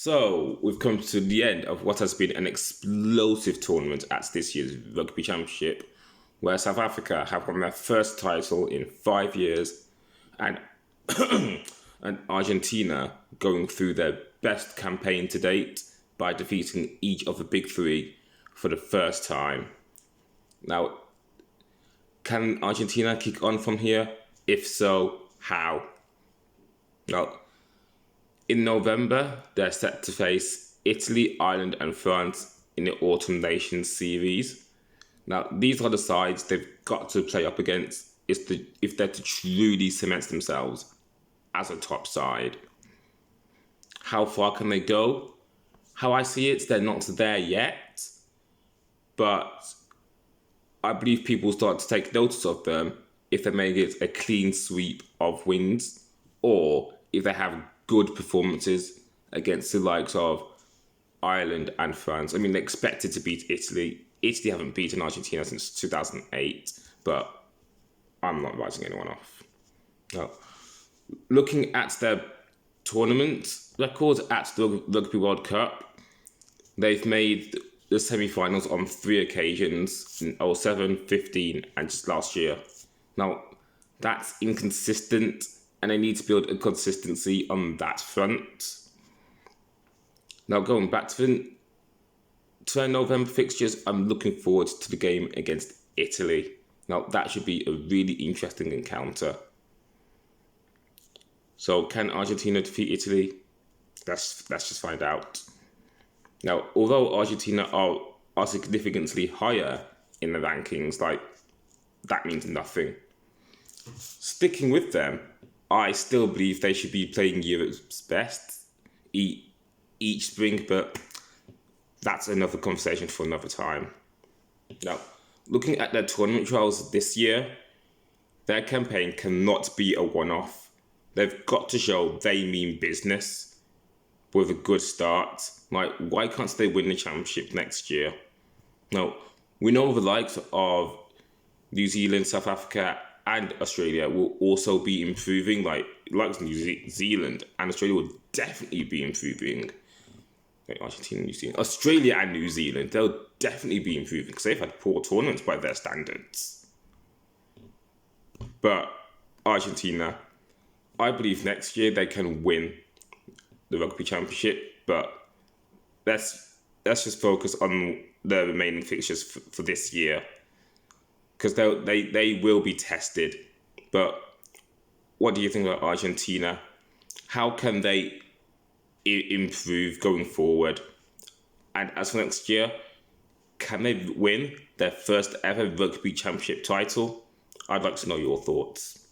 So we've come to the end of what has been an explosive tournament at this year's Rugby Championship, where South Africa have won their first title in 5 years, and and Argentina going through their best campaign to date by defeating each of the big three for the first time. Now, can Argentina kick on from here? If so, how? Now, in November, they're set to face Italy, Ireland, and France in the Autumn Nations series. Now, these are the sides they've got to play up against if they're to truly cement themselves as a top side. How far can they go? How I see it, they're not there yet, but I believe people will start to take notice of them if they make it a clean sweep of wins, or if they have good performances against the likes of Ireland and France. I mean, they're expected to beat Italy. Italy haven't beaten Argentina since 2008, but I'm not writing anyone off. No. Looking at their tournament records at the Rugby World Cup, they've made the semi-finals on 3 occasions in 07, 15, and just last year. Now, that's inconsistent, and they need to build a consistency on that front. Now, going back to their November fixtures, I'm looking forward to the game against Italy. Now, that should be a really interesting encounter. So, can Argentina defeat Italy? Let's just find out. Now, although Argentina are significantly higher in the rankings, that means nothing. Sticking with them, I still believe they should be playing Europe's best each spring, but that's another conversation for another time. Now, looking at their tournament trials this year, their campaign cannot be a one-off. They've got to show they mean business with a good start. Why can't they win the championship next year? Now, we know the likes of New Zealand, South Africa, and Australia will also be improving. Like New Zealand and Australia will definitely be improving. Argentina, New Zealand, Australia, and New Zealand, they'll definitely be improving because they've had poor tournaments by their standards. But Argentina, I believe next year they can win the Rugby Championship. But let's just focus on the remaining fixtures for this year, because they will be tested. But what do you think about Argentina? How can they improve going forward? And as for next year, can they win their first ever Rugby Championship title? I'd like to know your thoughts.